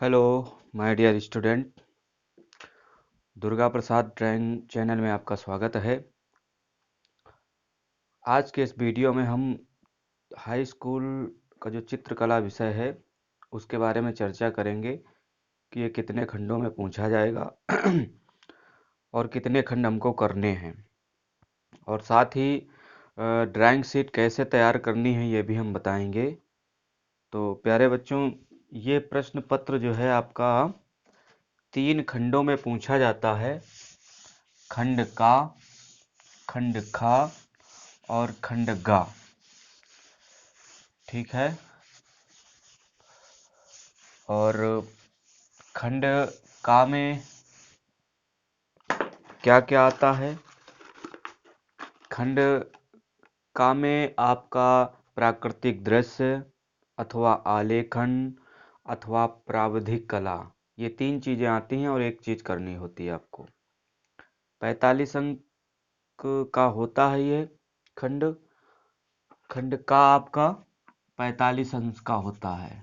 Hello my dear student. Durga Prasad drawing channel में आपका स्वागत है। आज के इस वीडियो में हम हाई स्कूल का जो चित्रकला विषय है उसके बारे में चर्चा करेंगे कि ये कितने खंडों में पूछा जाएगा और कितने खंड हमको करने हैं, और साथ ही ड्राइंग शीट कैसे तैयार करनी है ये भी हम बताएंगे। तो प्यारे बच्चों, ये प्रश्न पत्र जो है आपका 3 खंडों में पूछा जाता है। खंड का, खंड खा और खंड गा। ठीक है। और खंड का में क्या क्या आता है? खंड का में आपका प्राकृतिक दृश्य अथवा आलेखन अथवा प्राविधिक कला, ये 3 चीजें आती हैं और एक चीज करनी होती है आपको। 45 अंक का होता है ये खंड। खंड का आपका 45 अंक का होता है।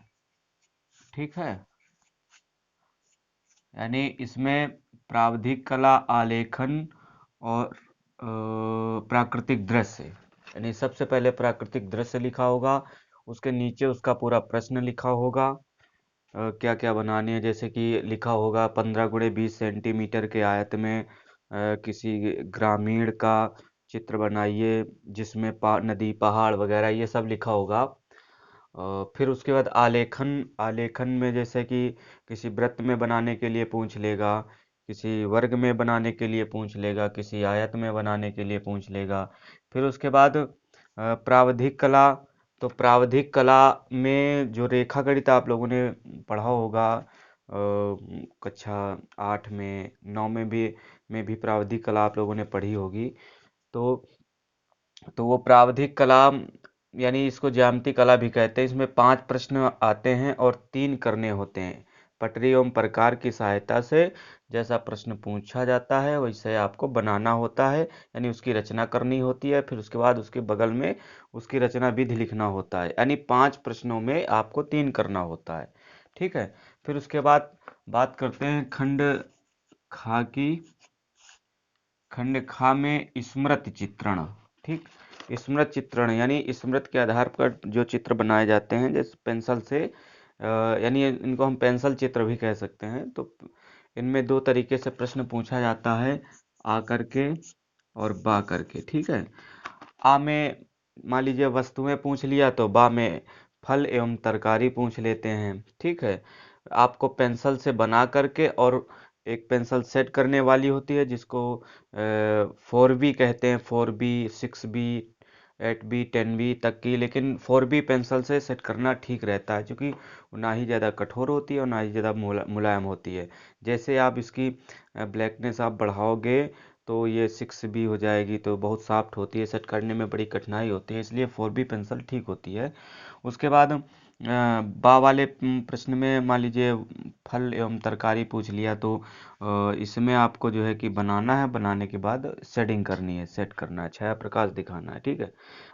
ठीक है। यानी इसमें प्राविधिक कला, आलेखन और प्राकृतिक दृश्य, यानी सबसे पहले प्राकृतिक दृश्य लिखा होगा, उसके नीचे उसका पूरा प्रश्न लिखा होगा। क्या क्या बनाने हैं, जैसे कि लिखा होगा 15x20 सेंटीमीटर के आयत में किसी ग्रामीण का चित्र बनाइए जिसमें नदी, पहाड़ वगैरह ये सब लिखा होगा। फिर उसके बाद आलेखन, आलेखन में जैसे कि किसी वृत्त में बनाने के लिए पूछ लेगा, किसी वर्ग में बनाने के लिए पूछ लेगा, किसी आयत में बनाने के लिए पूछ लेगा। फिर उसके बाद प्रावधिक कला। तो प्रावधिक कला में जो रेखा गणित आप लोगों ने पढ़ा होगा कक्षा 8 में, 9 में भी प्रावधिक कला आप लोगों ने पढ़ी होगी। तो वो प्रावधिक कला, यानी इसको ज्यामिति कला भी कहते हैं। इसमें 5 प्रश्न आते हैं और 3 करने होते हैं। पटरी एवं प्रकार की सहायता से जैसा प्रश्न पूछा जाता है वैसे आपको बनाना होता है, यानी उसकी रचना करनी होती है। फिर उसके बाद उसके बगल में उसकी रचना विधि लिखना होता है, यानी 5 प्रश्नों में आपको 3 करना होता है। ठीक है। फिर उसके बाद बात करते हैं खंड खा की। खंड खा में स्मृति चित्रण। ठीक। स्मृत चित्रण यानी स्मृत के आधार पर जो चित्र बनाए जाते हैं, जैसे पेंसिल से, यानी इनको हम पेंसिल चित्र भी कह सकते हैं। तो इनमें 2 तरीके से प्रश्न पूछा जाता है, आ करके और बा करके। ठीक है। आ में मान लीजिए वस्तुएं पूछ लिया, तो बा में फल एवं तरकारी पूछ लेते हैं। ठीक है। आपको पेंसिल से बना करके, और एक पेंसिल सेट करने वाली होती है जिसको 4B कहते हैं, 4B, 6B, 8B, 10B तक की। लेकिन 4B पेंसिल से सेट करना ठीक रहता है, क्योंकि ना ही ज़्यादा कठोर होती है और ना ही ज़्यादा मुलायम होती है। जैसे आप इसकी ब्लैकनेस आप बढ़ाओगे तो ये 6B हो जाएगी, तो बहुत सॉफ्ट होती है, सेट करने में बड़ी कठिनाई होती है, इसलिए 4B पेंसिल ठीक होती है। उसके बाद बा वाले प्रश्न में मान लीजिए फल एवं तरकारी पूछ लिया, तो इसमें आपको जो है कि बनाना है, बनाने के बाद शेडिंग करनी है, सेट करना है, छाया प्रकाश दिखाना है। ठीक है।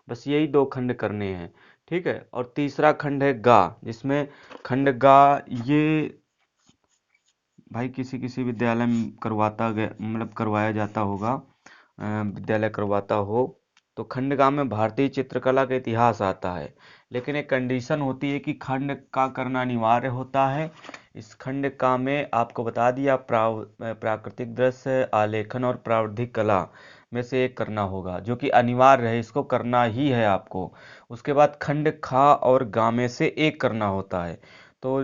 बस यही 2 खंड करने हैं। ठीक है। और तीसरा खंड है गा, जिसमें खंड गा ये भाई किसी किसी विद्यालय में करवाता गया, मतलब करवाया जाता होगा, विद्यालय करवाता हो। तो खंडगा में भारतीय चित्रकला का इतिहास आता है, लेकिन एक कंडीशन होती है कि खंड का करना अनिवार्य होता है। इस खंड का में आपको बता दिया प्राकृतिक दृश्य, आलेखन और प्रावधिक कला में से एक करना होगा, जो कि अनिवार्य है, इसको करना ही है आपको। उसके बाद खंड खा और गा में से एक करना होता है। तो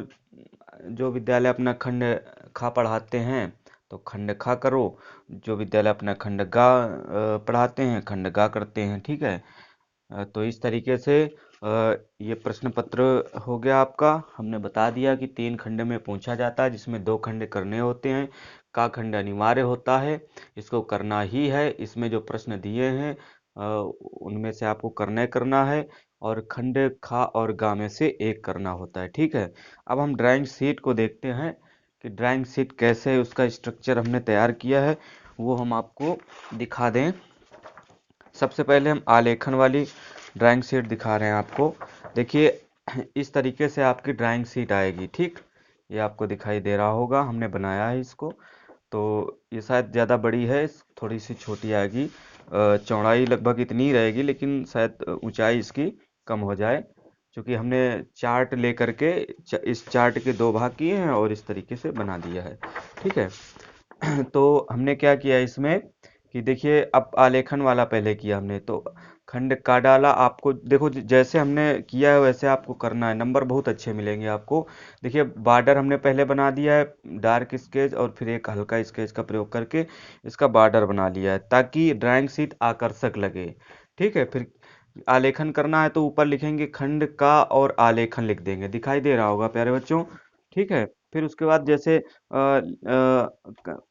जो विद्यालय अपना खंड खा पढ़ाते हैं तो खंड खा करो, जो विद्यालय अपना खंड गा पढ़ाते हैं खंड गा करते हैं। ठीक है। तो इस तरीके से ये प्रश्न पत्र हो गया आपका। हमने बता दिया कि 3 खंड में पूछा जाता है, जिसमें 2 खंड करने होते हैं। का खंड अनिवार्य होता है, इसको करना ही है। इसमें जो प्रश्न दिए हैं उनमें से आपको करना ही करना है, और खंड खा और गा में से एक करना होता है। ठीक है। अब हम ड्राइंग शीट को देखते हैं कि ड्राइंग शीट कैसे उसका स्ट्रक्चर हमने तैयार किया है, वो हम आपको दिखा दें। सबसे पहले हम आलेखन वाली ड्राइंग शीट दिखा रहे हैं आपको। देखिए इस तरीके से आपकी ड्राइंग शीट आएगी। ठीक। ये आपको दिखाई दे रहा होगा, हमने बनाया है इसको। तो ये शायद ज़्यादा बड़ी है, थोड़ी सी छोटी आएगी। चौड़ाई लगभग इतनी ही रहेगी, लेकिन शायद ऊंचाई इसकी कम हो जाए, क्योंकि हमने चार्ट लेकर के इस चार्ट के दो भाग किए हैं और इस तरीके से बना दिया है। ठीक है। तो हमने क्या किया इसमें कि देखिए, अब आलेखन वाला पहले किया हमने, तो खंड का डाला। आपको देखो, जैसे हमने किया है वैसे आपको करना है, नंबर बहुत अच्छे मिलेंगे आपको। देखिए, बॉर्डर हमने पहले बना दिया है, डार्क स्केच और फिर एक हल्का स्केच का प्रयोग करके इसका बॉर्डर बना लिया है, ताकि ड्राइंग शीट आकर्षक लगे। ठीक है। फिर आलेखन करना है तो ऊपर लिखेंगे खंड का और आलेखन लिख देंगे, दिखाई दे रहा होगा प्यारे बच्चों। ठीक है। फिर उसके बाद जैसे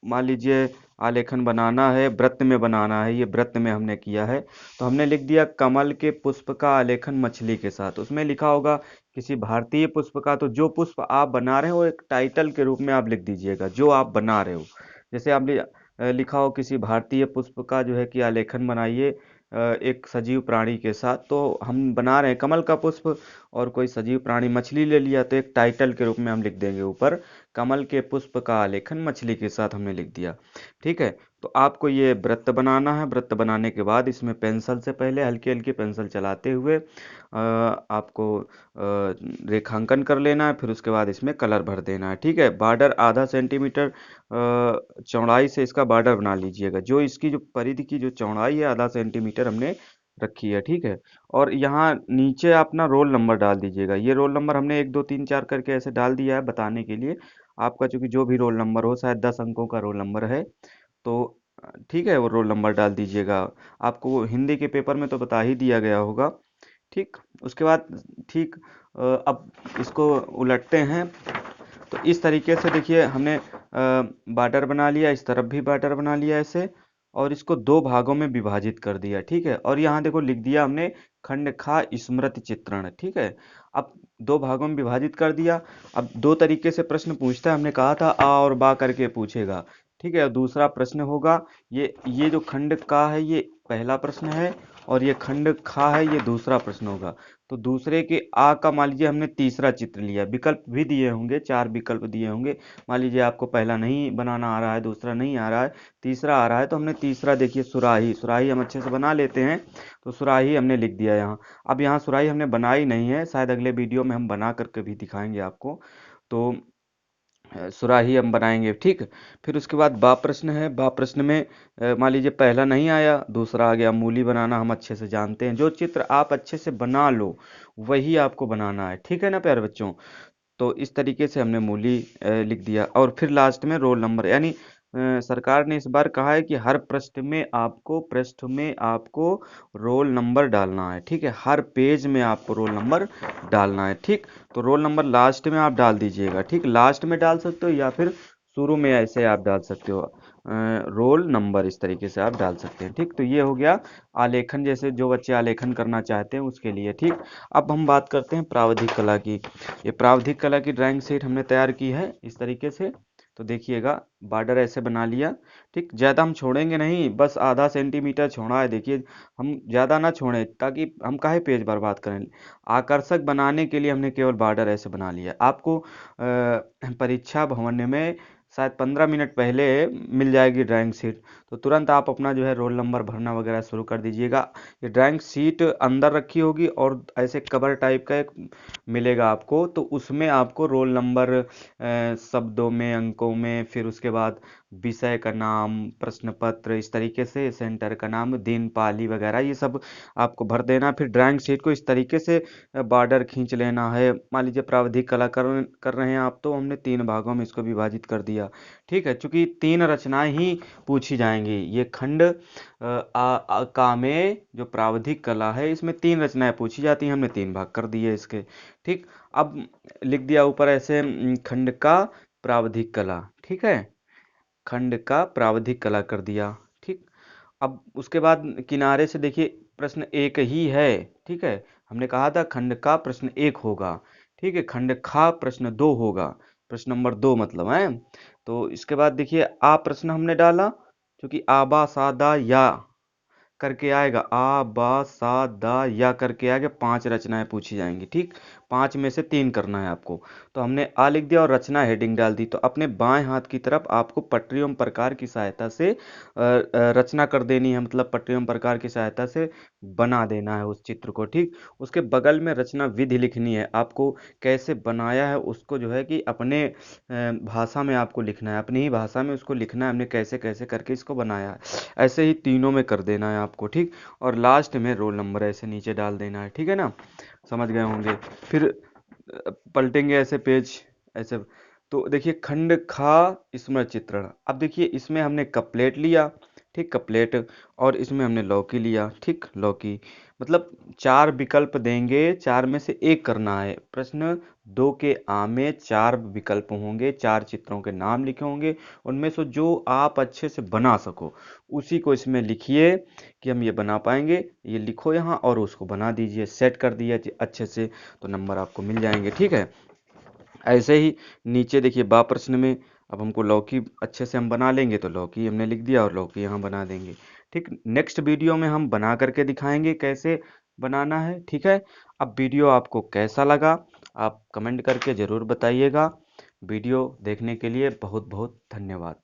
मान लीजिए आलेखन बनाना है, वृत्त में बनाना है, ये वृत्त में हमने किया है, तो हमने लिख दिया कमल के पुष्प का आलेखन मछली के साथ। उसमें लिखा होगा किसी भारतीय पुष्प का, तो जो पुष्प आप बना रहे हो एक टाइटल के रूप में आप लिख दीजिएगा, जो आप बना रहे हो। जैसे आप लिखा हो किसी भारतीय पुष्प का जो है कि आलेखन बनाइए एक सजीव प्राणी के साथ, तो हम बना रहे हैं कमल का पुष्प और कोई सजीव प्राणी मछली ले लिया, तो एक टाइटल के रूप में हम लिख देंगे ऊपर कमल के पुष्प का आलेखन मछली के साथ हमने लिख दिया। ठीक है। तो आपको ये वृत्त बनाना है। वृत्त बनाने के बाद इसमें पेंसिल से पहले हल्की हल्की पेंसिल चलाते हुए आपको रेखांकन कर लेना है, फिर उसके बाद इसमें कलर भर देना है। ठीक है। बॉर्डर आधा सेंटीमीटर चौड़ाई से इसका बॉर्डर बना लीजिएगा। जो इसकी जो परिधि की जो चौड़ाई है आधा सेंटीमीटर हमने रखी है। ठीक है। और यहाँ नीचे अपना रोल नंबर डाल दीजिएगा। ये रोल नंबर हमने 1 2 3 4 करके ऐसे डाल दिया है बताने के लिए। आपका चूंकि जो भी रोल नंबर हो, शायद 10 अंकों का रोल नंबर है, तो ठीक है, वो रोल नंबर डाल दीजिएगा। आपको हिंदी के पेपर में तो बता ही दिया गया होगा। ठीक। उसके बाद ठीक अब इसको उलटते हैं, तो इस तरीके से देखिए हमने बॉर्डर बना लिया, इस तरफ भी बॉर्डर बना लिया ऐसे, और इसको दो भागों में विभाजित कर दिया। ठीक है। और यहाँ देखो लिख दिया हमने खंड खा स्मृति चित्रण। ठीक है। अब दो भागों में विभाजित कर दिया। अब दो तरीके से प्रश्न पूछता है, हमने कहा था आ और बा करके पूछेगा। ठीक है। दूसरा प्रश्न होगा, ये जो खंड का है ये पहला प्रश्न है, और ये खंड खा है ये दूसरा प्रश्न होगा। तो दूसरे के आ का मान लीजिए हमने तीसरा चित्र लिया, विकल्प भी दिए होंगे, 4 विकल्प दिए होंगे। मान लीजिए आपको पहला नहीं बनाना आ रहा है, दूसरा नहीं आ रहा है, तीसरा आ रहा है, तो हमने तीसरा देखिए सुराही, सुराही हम अच्छे से बना लेते हैं, तो सुराही हमने लिख दिया यहाँ। अब यहाँ सुराही हमने बनाई नहीं है, शायद अगले वीडियो में हम बना करके भी दिखाएंगे आपको। तो सुराही हम बनाएंगे। ठीक। फिर उसके बाद बा प्रश्न है। बा प्रश्न में मान लीजिए पहला नहीं आया, दूसरा आ गया। मूली बनाना हम अच्छे से जानते हैं, जो चित्र आप अच्छे से बना लो वही आपको बनाना है। ठीक है ना प्यारे बच्चों। तो इस तरीके से हमने मूली लिख दिया, और फिर लास्ट में रोल नंबर, यानी सरकार ने इस बार कहा है कि हर पृष्ठ में आपको रोल नंबर डालना है। ठीक है। हर पेज में आपको रोल नंबर डालना है। ठीक। तो रोल नंबर लास्ट में आप डाल दीजिएगा। ठीक। लास्ट में डाल सकते हो या फिर शुरू में ऐसे आप डाल सकते हो, रोल नंबर इस तरीके से आप डाल सकते हैं। ठीक। तो ये हो गया आलेखन, जैसे जो बच्चे आलेखन करना चाहते हैं उसके लिए। ठीक। अब हम बात करते हैं प्रावधिक कला की। ये प्रावधिक कला की ड्राइंग शीट हमने तैयार की है इस तरीके से। तो देखिएगा, बॉर्डर ऐसे बना लिया। ठीक। ज़्यादा हम छोड़ेंगे नहीं, बस आधा सेंटीमीटर छोड़ा है। देखिए, हम ज़्यादा ना छोड़ें, ताकि हम काहे पेज बर्बाद करें। आकर्षक बनाने के लिए हमने केवल बॉर्डर ऐसे बना लिया। आपको परीक्षा भवन में शायद 15 मिनट पहले मिल जाएगी ड्राइंग शीट, तो तुरंत आप अपना जो है रोल नंबर भरना वगैरह शुरू कर दीजिएगा। ये ड्राइंग शीट अंदर रखी होगी और ऐसे कवर टाइप का एक मिलेगा आपको, तो उसमें आपको रोल नंबर शब्दों में, अंकों में, फिर उसके बाद विषय का नाम, प्रश्न पत्र, इस तरीके से सेंटर का नाम, दिन पाली वगैरह ये सब आपको भर देना। फिर ड्राइंग शीट को इस तरीके से बॉर्डर खींच लेना है। मान लीजिए प्रावधिक कला कर रहे हैं आप, तो हमने 3 भागों में इसको विभाजित कर दिया। ठीक है। चूंकि 3 रचनाएं ही पूछी जाएंगी, ये खंड का में जो प्रावधिक कला है इसमें 3 रचनाएं पूछी जाती हैं, हमने 3 भाग कर दिए इसके। ठीक। अब लिख दिया ऊपर ऐसे खंड का प्रावधिक कला। ठीक है। खंड का प्रावधिक कला कर दिया। ठीक। अब उसके बाद किनारे से देखिए प्रश्न एक ही है। ठीक है। हमने कहा था खंड का प्रश्न 1 होगा। ठीक है। खंड खा प्रश्न 2 होगा, प्रश्न नंबर 2 मतलब है। तो इसके बाद देखिए आ प्रश्न हमने डाला, क्योंकि आबा सादा या करके आएगा, आ बा सा दा या करके आएगा, 5 रचनाएं पूछी जाएंगी। ठीक। 5 में से 3 करना है आपको। तो हमने आ लिख दिया और रचना हेडिंग डाल दी। तो अपने बाएं हाथ की तरफ आपको पटरी एवं प्रकार की सहायता से रचना कर देनी है, मतलब पटरी एवं प्रकार की सहायता से बना देना है उस चित्र को, ठीक। उसके बगल में रचना विधि लिखनी है आपको, कैसे बनाया है उसको जो है कि अपने भाषा में आपको लिखना है, अपनी ही भाषा में उसको लिखना है, हमने कैसे कैसे करके इसको बनाया है। ऐसे ही तीनों में कर देना है आपको, ठीक। और लास्ट में रोल नंबर ऐसे नीचे डाल देना है, ठीक है ना, समझ गए होंगे। फिर पलटेंगे ऐसे पेज, ऐसे। तो देखिए खंड खा स्मृत चित्रण। अब देखिए इसमें हमने कपलेट लिया, ठीक, कपलेट। और इसमें हमने लौकी लिया, ठीक, लौकी। मतलब 4 विकल्प देंगे, 4 में से एक करना है। प्रश्न 2 के आ में 4 विकल्प होंगे, 4 चित्रों के नाम लिखे होंगे, उनमें से जो आप अच्छे से बना सको उसी को इसमें लिखिए कि हम ये बना पाएंगे, ये लिखो यहाँ और उसको बना दीजिए, सेट कर दिया अच्छे से, तो नंबर आपको मिल जाएंगे, ठीक है। ऐसे ही नीचे देखिए बा प्रश्न में अब हमको लौकी अच्छे से हम बना लेंगे, तो लौकी हमने लिख दिया और लौकी यहाँ बना देंगे, ठीक। नेक्स्ट वीडियो में हम बना करके दिखाएंगे कैसे बनाना है, ठीक है। अब वीडियो आपको कैसा लगा आप कमेंट करके ज़रूर बताइएगा। वीडियो देखने के लिए बहुत बहुत धन्यवाद।